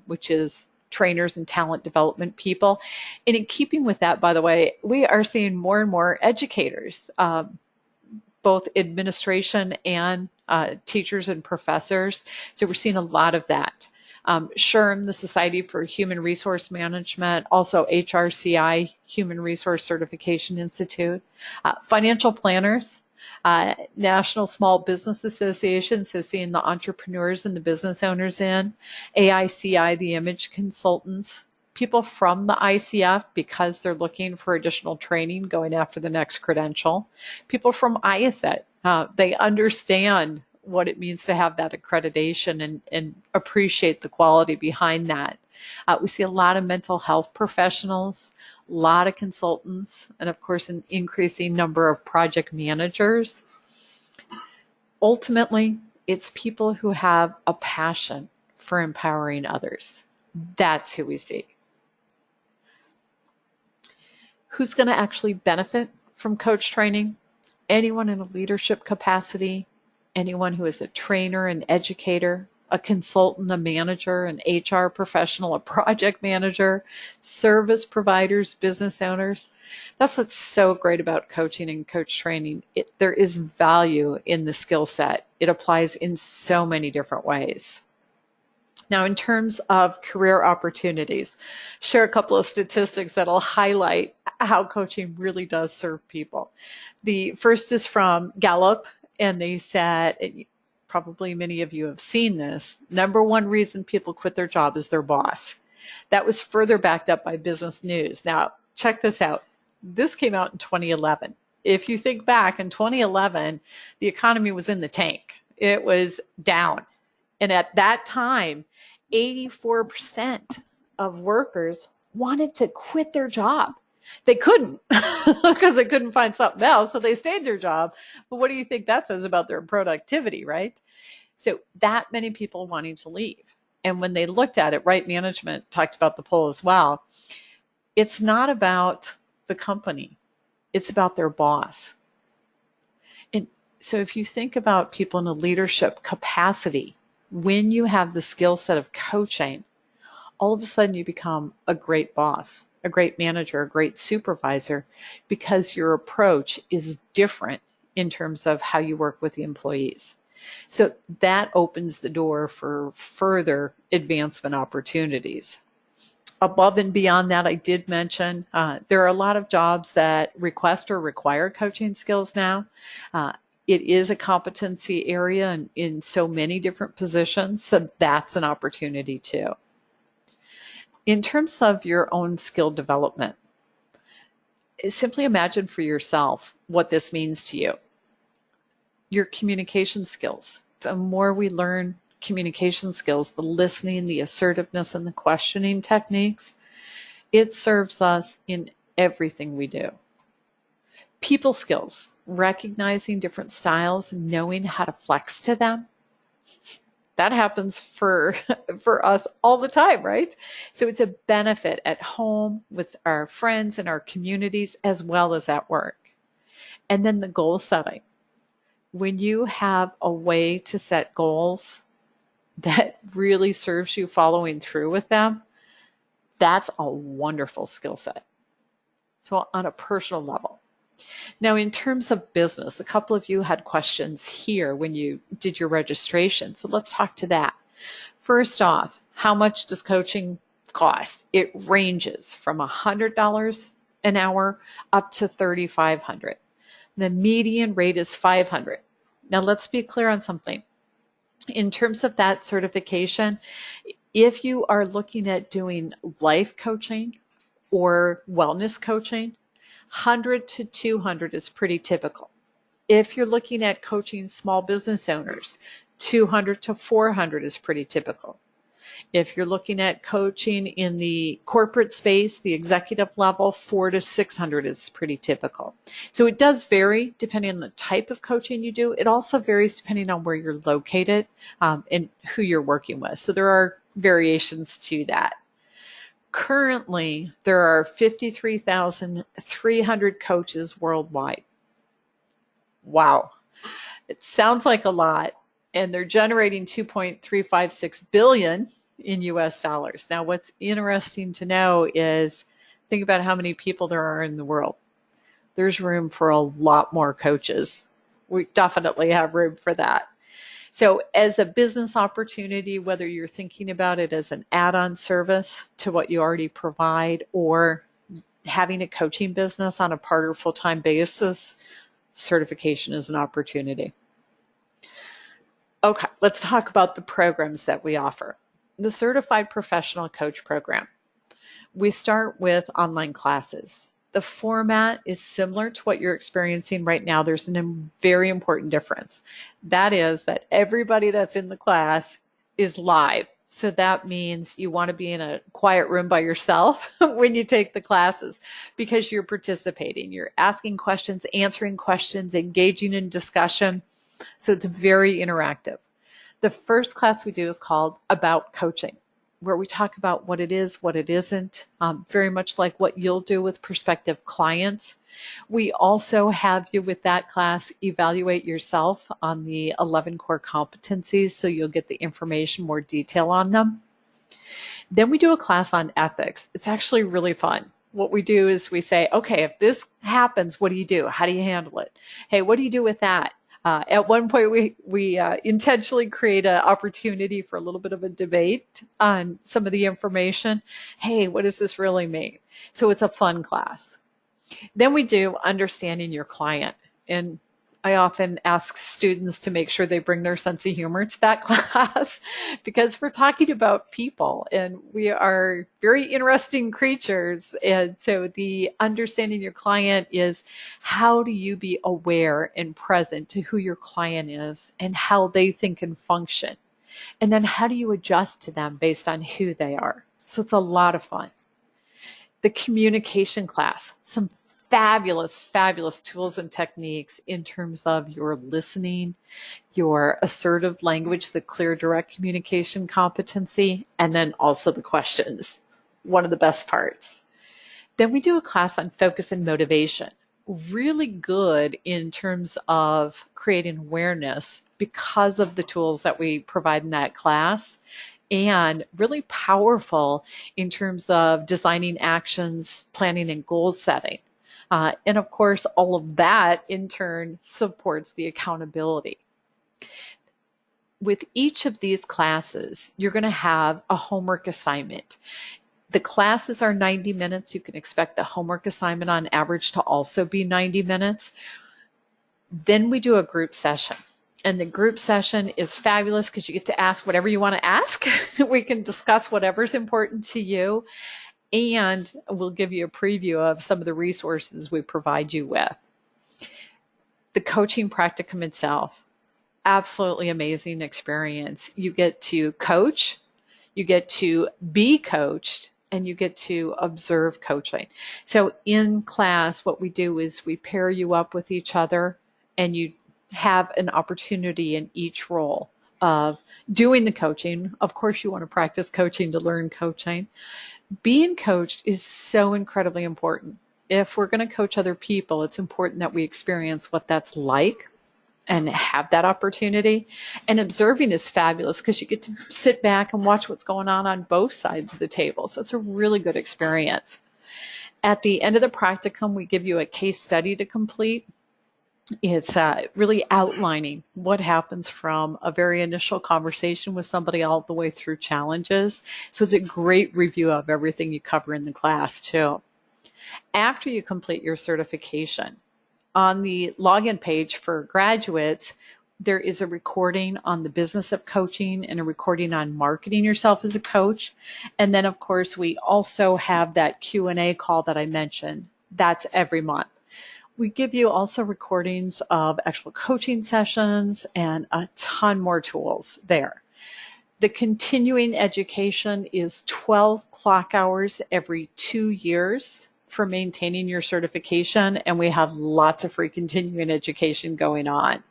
which is trainers and talent development people. And in keeping with that, by the way, we are seeing more and more educators, both administration and teachers and professors. So we're seeing a lot of that. SHRM, the Society for Human Resource Management, also HRCI, Human Resource Certification Institute, financial planners, National Small Business Association, so seeing the entrepreneurs and the business owners in, AICI, the image consultants, people from the ICF because they're looking for additional training going after the next credential, people from IACET, they understand what it means to have that accreditation and appreciate the quality behind that. We see a lot of mental health professionals, a lot of consultants, and of course an increasing number of project managers. Ultimately, it's people who have a passion for empowering others. That's who we see. Who's going to actually benefit from coach training? Anyone in a leadership capacity, anyone who is a trainer, an educator, a consultant, a manager, an HR professional, a project manager, service providers, business owners. That's what's so great about coaching and coach training. There is value in the skill set. It applies in so many different ways. Now, in terms of career opportunities, share a couple of statistics that'll highlight how coaching really does serve people. The first is from Gallup, and they said, probably many of you have seen this, number one reason people quit their job is their boss. That was further backed up by Business News. Now, check this out. This came out in 2011. If you think back in 2011, the economy was in the tank. It was down. And at that time, 84% of workers wanted to quit their job. They couldn't because they couldn't find something else, so they stayed in their job. But what do you think that says about their productivity, right? So that many people wanting to leave. And when they looked at it, Right Management talked about the poll as well. It's not about the company. It's about their boss. And so if you think about people in a leadership capacity, when you have the skill set of coaching, all of a sudden you become a great boss, a great manager, a great supervisor, because your approach is different in terms of how you work with the employees. So that opens the door for further advancement opportunities. Above and beyond that, I did mention there are a lot of jobs that request or require coaching skills now. It is a competency area in so many different positions, so that's an opportunity too. In terms of your own skill development, simply imagine for yourself what this means to you. Your communication skills. The more we learn communication skills, the listening, the assertiveness, and the questioning techniques, it serves us in everything we do. People skills, recognizing different styles, knowing how to flex to them. That happens for us all the time, right? So it's a benefit at home with our friends and our communities as well as at work. And then the goal setting. When you have a way to set goals that really serves you following through with them, that's a wonderful skill set. So on a personal level. Now, in terms of business, a couple of you had questions here when you did your registration. So let's talk to that. First off, how much does coaching cost? It ranges from $100 an hour up to $3,500. The median rate is $500. Now, let's be clear on something. In terms of that certification, if you are looking at doing life coaching or wellness coaching, 100 to 200 is pretty typical. If you're looking at coaching small business owners, 200 to 400 is pretty typical. If you're looking at coaching in the corporate space, the executive level, 400 to 600 is pretty typical. So it does vary depending on the type of coaching you do. It also varies depending on where you're located and who you're working with. So there are variations to that. Currently, there are 53,300 coaches worldwide. Wow. It sounds like a lot, and they're generating 2.356 billion in US dollars. Now, what's interesting to know is think about how many people there are in the world. There's room for a lot more coaches. We definitely have room for that. So as a business opportunity, whether you're thinking about it as an add-on service to what you already provide or having a coaching business on a part or full-time basis, certification is an opportunity. Okay, let's talk about the programs that we offer. The Certified Professional Coach Program. We start with online classes. The format is similar to what you're experiencing right now. There's a very important difference. That is that everybody that's in the class is live. So that means you want to be in a quiet room by yourself when you take the classes because you're participating. You're asking questions, answering questions, engaging in discussion. So it's very interactive. The first class we do is called About Coaching, where we talk about what it is, what it isn't, very much like what you'll do with prospective clients. We also have you with that class evaluate yourself on the 11 core competencies, so you'll get the information, more detail on them. Then we do a class on ethics. It's actually really fun. What we do is we say, okay, if this happens, what do you do? How do you handle it? Hey, what do you do with that? At one point, we intentionally create an opportunity for a little bit of a debate on some of the information. Hey, what does this really mean? So it's a fun class. Then we do understanding your client. And I often ask students to make sure they bring their sense of humor to that class because we're talking about people and we are very interesting creatures. And so the understanding your client is how do you be aware and present to who your client is and how they think and function? And then how do you adjust to them based on who they are? So it's a lot of fun. The communication class, some fabulous, fabulous tools and techniques in terms of your listening, your assertive language, the clear, direct communication competency, and then also the questions. One of the best parts. Then we do a class on focus and motivation. Really good in terms of creating awareness because of the tools that we provide in that class. And really powerful in terms of designing actions, planning, and goal setting. And of course, all of that in turn supports the accountability. With each of these classes, you're going to have a homework assignment. The classes are 90 minutes. You can expect the homework assignment on average to also be 90 minutes. Then we do a group session. And the group session is fabulous because you get to ask whatever you want to ask. We can discuss whatever's important to you. And we'll give you a preview of some of the resources we provide you with. The coaching practicum itself, absolutely amazing experience. You get to coach, you get to be coached, and you get to observe coaching. So in class, what we do is we pair you up with each other and you have an opportunity in each role of doing the coaching. Of course, you want to practice coaching to learn coaching. Being coached is so incredibly important. If we're going to coach other people, it's important that we experience what that's like and have that opportunity. And observing is fabulous because you get to sit back and watch what's going on both sides of the table. So it's a really good experience. At the end of the practicum, we give you a case study to complete. It's really outlining what happens from a very initial conversation with somebody all the way through challenges. So it's a great review of everything you cover in the class too. After you complete your certification, on the login page for graduates, There is a recording on the business of coaching and a recording on marketing yourself as a coach. And then, of course, we also have that Q&A call that I mentioned. That's every month. We give you also recordings of actual coaching sessions and a ton more tools there. The continuing education is 12 clock hours every 2 years for maintaining your certification, and we have lots of free continuing education going on.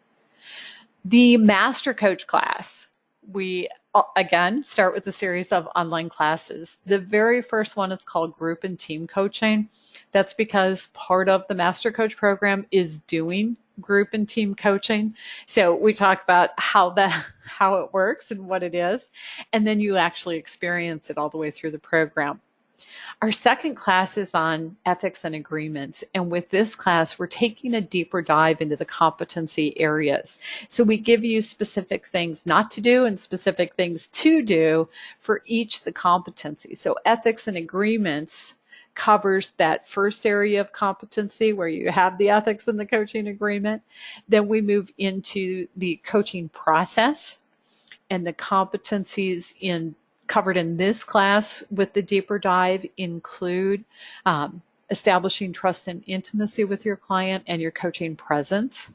The Master Coach class, we again start with a series of online classes. The very first one is called Group and Team Coaching. That's because part of the Master Coach program is doing group and team coaching. So we talk about how it works and what it is, and then you actually experience it all the way through the program. Our second class is on ethics and agreements. And with this class, we're taking a deeper dive into the competency areas. So we give you specific things not to do and specific things to do for each of the competencies. So ethics and agreements covers that first area of competency where you have the ethics and the coaching agreement. Then we move into the coaching process, and the competencies covered in this class with the deeper dive include establishing trust and intimacy with your client and your coaching presence.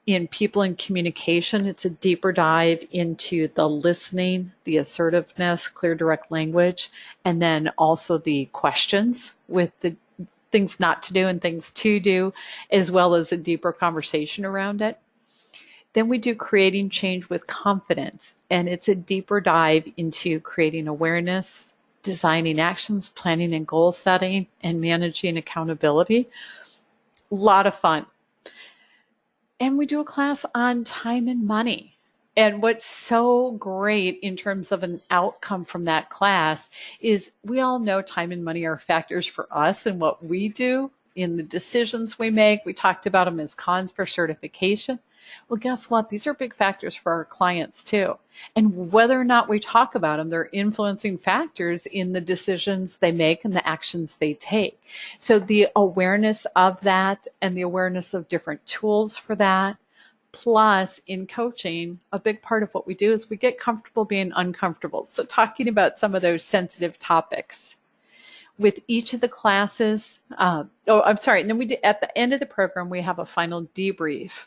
In people and communication, it's a deeper dive into the listening, the assertiveness, clear, direct language, and then also the questions with the things not to do and things to do, as well as a deeper conversation around it. Then we do creating change with confidence, and it's a deeper dive into creating awareness, designing actions, planning and goal setting, and managing accountability. A lot of fun. And we do a class on time and money. And what's so great in terms of an outcome from that class is we all know time and money are factors for us and what we do in the decisions we make. We talked about them as cons for certification. Well, guess what? These are big factors for our clients too. And whether or not we talk about them, they're influencing factors in the decisions they make and the actions they take. So the awareness of that and the awareness of different tools for that, plus in coaching, a big part of what we do is we get comfortable being uncomfortable. So talking about some of those sensitive topics. With each of the classes, and then we do, at the end of the program, we have a final debrief,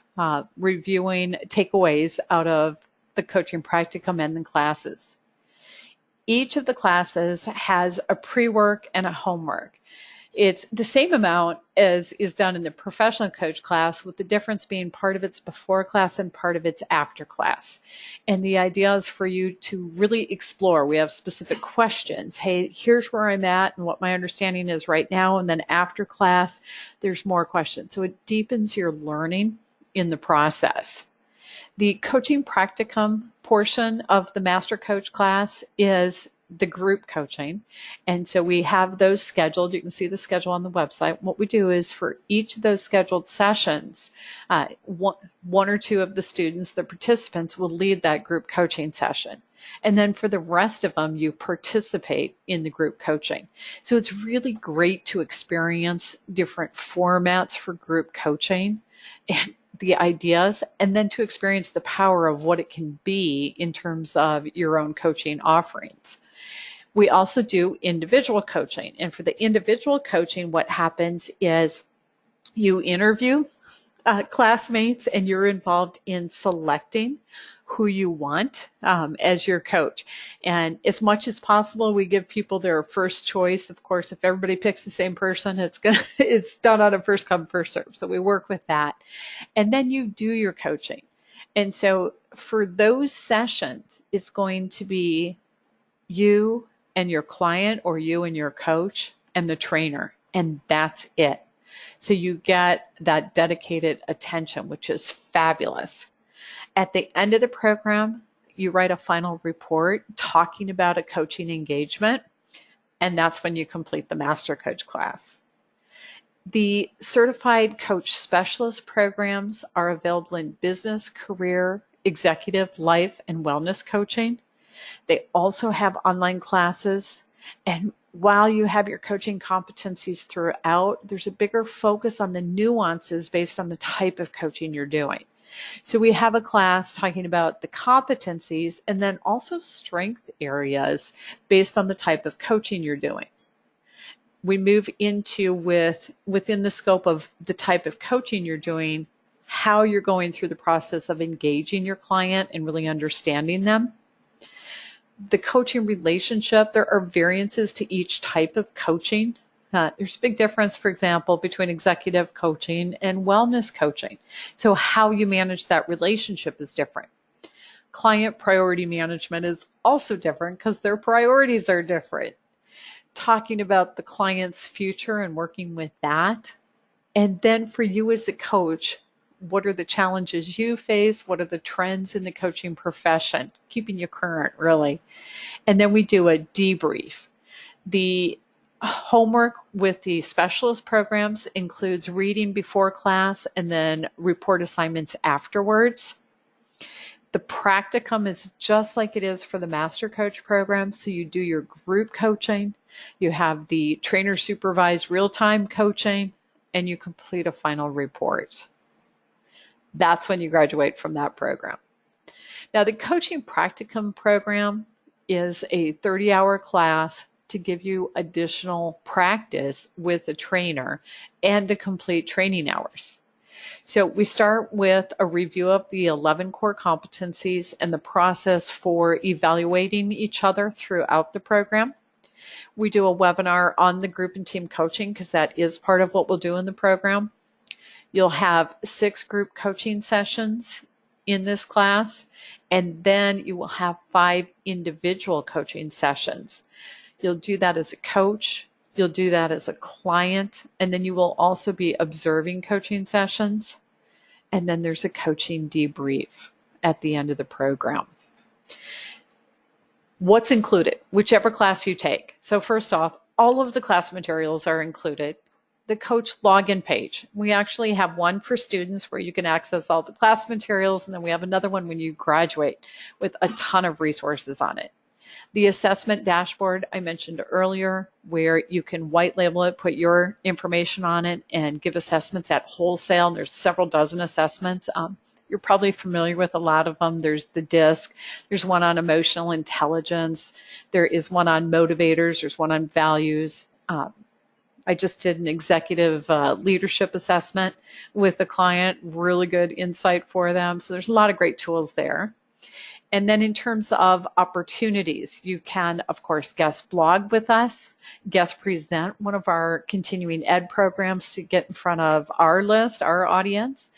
reviewing takeaways out of the coaching practicum and the classes. Each of the classes has a pre-work and a homework. It's the same amount as is done in the professional coach class, with the difference being part of it's before class and part of it's after class. And the idea is for you to really explore. We have specific questions. Hey, here's where I'm at and what my understanding is right now. And then after class, there's more questions. So it deepens your learning in the process. The coaching practicum portion of the Master Coach class is the group coaching. And so we have those scheduled. You can see the schedule on the website. What we do is for each of those scheduled sessions, one or two of the students, the participants, will lead that group coaching session. And then for the rest of them, you participate in the group coaching. So it's really great to experience different formats for group coaching and the ideas, and then to experience the power of what it can be in terms of your own coaching offerings. We also do individual coaching. And for the individual coaching, what happens is you interview classmates and you're involved in selecting who you want as your coach. And as much as possible, we give people their first choice. Of course, if everybody picks the same person, it's done on a first come, first serve. So we work with that. And then you do your coaching. And so for those sessions, it's going to be you and your client, or you and your coach and the trainer, and that's it. So you get that dedicated attention, which is fabulous. At the end of the program, you write a final report talking about a coaching engagement, and that's when you complete the Master Coach class. The Certified Coach Specialist programs are available in business, career, executive, life, and wellness coaching. They also have online classes. And while you have your coaching competencies throughout, there's a bigger focus on the nuances based on the type of coaching you're doing. So we have a class talking about the competencies and then also strength areas based on the type of coaching you're doing. We move into within the scope of the type of coaching you're doing, how you're going through the process of engaging your client and really understanding them. The coaching relationship, there are variances to each type of coaching. There's a big difference, for example, between executive coaching and wellness coaching. So how you manage that relationship is different. Client priority management is also different because their priorities are different. Talking about the client's future and working with that. And then for you as a coach, what are the challenges you face? What are the trends in the coaching profession? Keeping you current, really. And then we do a debrief. The homework with the specialist programs includes reading before class and then report assignments afterwards. The practicum is just like it is for the Master Coach program. So you do your group coaching, you have the trainer supervised real-time coaching, and you complete a final report. That's when you graduate from that program. Now, the coaching practicum program is a 30-hour class to give you additional practice with a trainer and to complete training hours. So we start with a review of the 11 core competencies and the process for evaluating each other throughout the program. We do a webinar on the group and team coaching because that is part of what we'll do in the program. You'll have 6 group coaching sessions in this class, and then you will have 5 individual coaching sessions. You'll do that as a coach, you'll do that as a client, and then you will also be observing coaching sessions. And then there's a coaching debrief at the end of the program. What's included? Whichever class you take. So first off, all of the class materials are included. The coach login page. We actually have one for students where you can access all the class materials, and then we have another one when you graduate with a ton of resources on it. The assessment dashboard I mentioned earlier, where you can white label it, put your information on it, and give assessments at wholesale. There's several dozen assessments. You're probably familiar with a lot of them. There's the DISC. There's one on emotional intelligence. There is one on motivators. There's one on values. I just did an executive leadership assessment with a client, really good insight for them. So there's a lot of great tools there. And then in terms of opportunities, you can, of course, guest blog with us, guest present one of our continuing ed programs to get in front of our list, our audience.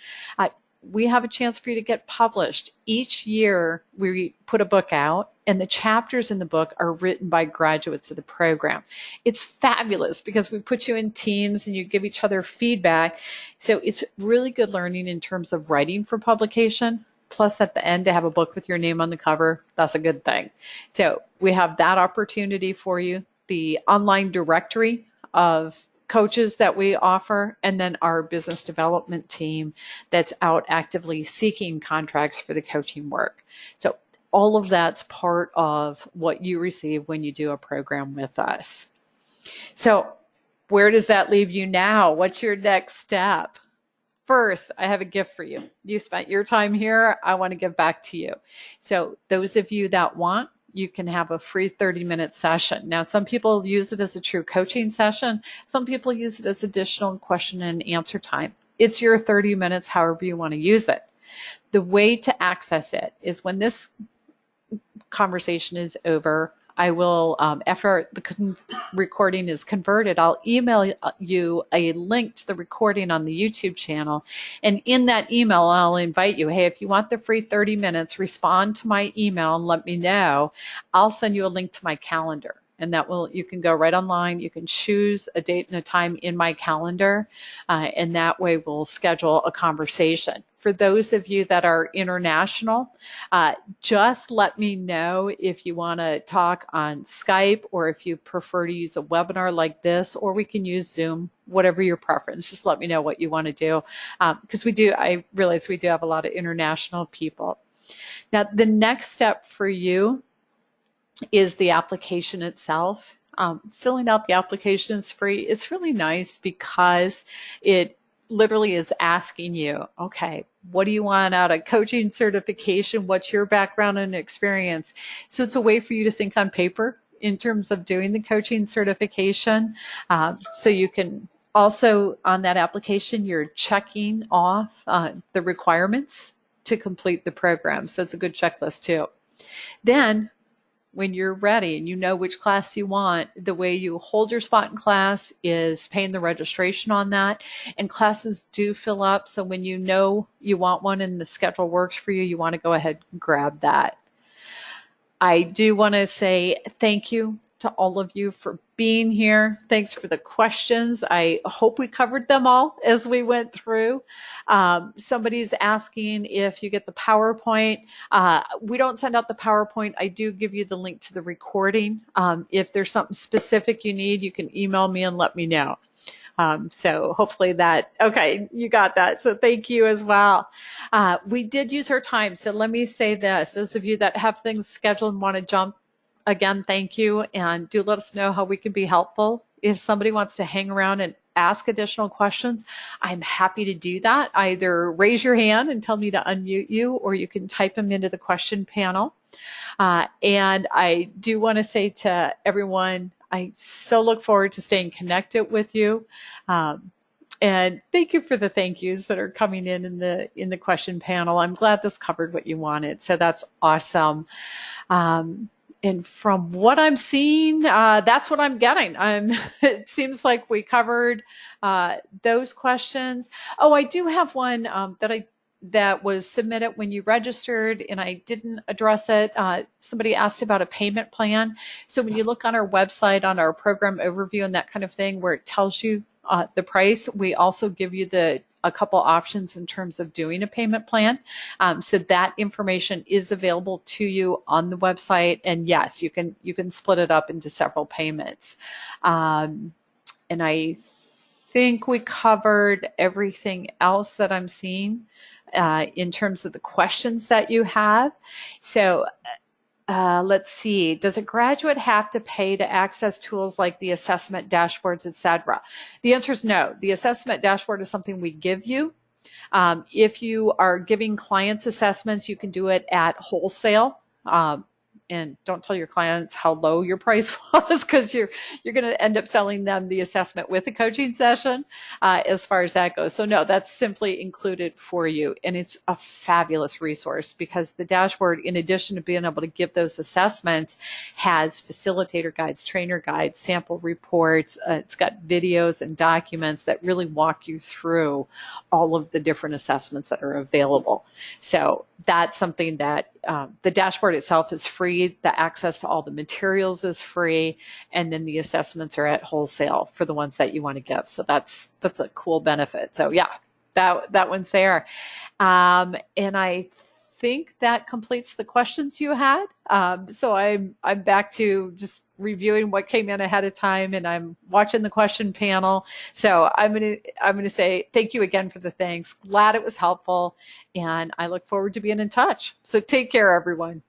We have a chance for you to get published. Each year we put a book out, and the chapters in the book are written by graduates of the program. It's fabulous because we put you in teams and you give each other feedback. So it's really good learning in terms of writing for publication. Plus at the end to have a book with your name on the cover, that's a good thing. So we have that opportunity for you. The online directory of coaches that we offer, and then our business development team that's out actively seeking contracts for the coaching work. So all of that's part of what you receive when you do a program with us. So where does that leave you now? What's your next step? First, I have a gift for you. You spent your time here. I want to give back to you. So those of you that want, you can have a free 30-minute session. Now, some people use it as a true coaching session. Some people use it as additional question and answer time. It's your 30 minutes, however you want to use it. The way to access it is when this conversation is over, I will, after the recording is converted, I'll email you a link to the recording on the YouTube channel. And in that email, I'll invite you, hey, if you want the free 30 minutes, respond to my email and let me know. I'll send you a link to my calendar. And that will, you can go right online. You can choose a date and a time in my calendar. And that way we'll schedule a conversation. For those of you that are international, just let me know if you want to talk on Skype or if you prefer to use a webinar like this, or we can use Zoom, whatever your preference. Just let me know what you want to do. Because I realize we do have a lot of international people. Now, the next step for you is the application itself. Filling out the application is free. It's really nice because it literally is asking you, okay, what do you want out of coaching certification? What's your background and experience? So it's a way for you to think on paper in terms of doing the coaching certification. So you can also, on that application, you're checking off the requirements to complete the program. So it's a good checklist too. Then when you're ready and you know which class you want, the way you hold your spot in class is paying the registration on that. And classes do fill up. So when you know you want one and the schedule works for you, you want to go ahead and grab that. I do want to say thank you to all of you for being here. Thanks for the questions. I hope we covered them all as we went through. Somebody's asking if you get the PowerPoint. We don't send out the PowerPoint. I do give you the link to the recording. If there's something specific you need, you can email me and let me know. So hopefully that, okay, you got that. So thank you as well. We did use our time. So let me say this, those of you that have things scheduled and want to jump, again, thank you. And do let us know how we can be helpful. If somebody wants to hang around and ask additional questions, I'm happy to do that. Either raise your hand and tell me to unmute you, or you can type them into the question panel. And I do want to say to everyone, I so look forward to staying connected with you. And thank you for the thank yous that are coming in the question panel. I'm glad this covered what you wanted. So that's awesome. And from what I'm seeing, that's what I'm getting. It seems like we covered those questions. Oh, I do have one that was submitted when you registered, and I didn't address it. Somebody asked about a payment plan. So when you look on our website, on our program overview and that kind of thing, where it tells you the price, we also give you a couple options in terms of doing a payment plan. So that information is available to you on the website. And yes, you can split it up into several payments. And I think we covered everything else that I'm seeing in terms of the questions that you have. So let's see, does a graduate have to pay to access tools like the assessment dashboards, etc.? The answer is no. The assessment dashboard is something we give you. If you are giving clients assessments, you can do it at wholesale. And don't tell your clients how low your price was, because you're going to end up selling them the assessment with a coaching session as far as that goes. So no, that's simply included for you. And it's a fabulous resource, because the dashboard, in addition to being able to give those assessments, has facilitator guides, trainer guides, sample reports. It's got videos and documents that really walk you through all of the different assessments that are available. So that's something that the dashboard itself is free. The access to all the materials is free, and then the assessments are at wholesale for the ones that you want to give. So that's a cool benefit. So yeah, that one's there. And I think that completes the questions you had. So I'm back to just reviewing what came in ahead of time, and I'm watching the question panel. So I'm gonna say thank you again for the thanks. Glad it was helpful, and I look forward to being in touch. So take care, everyone.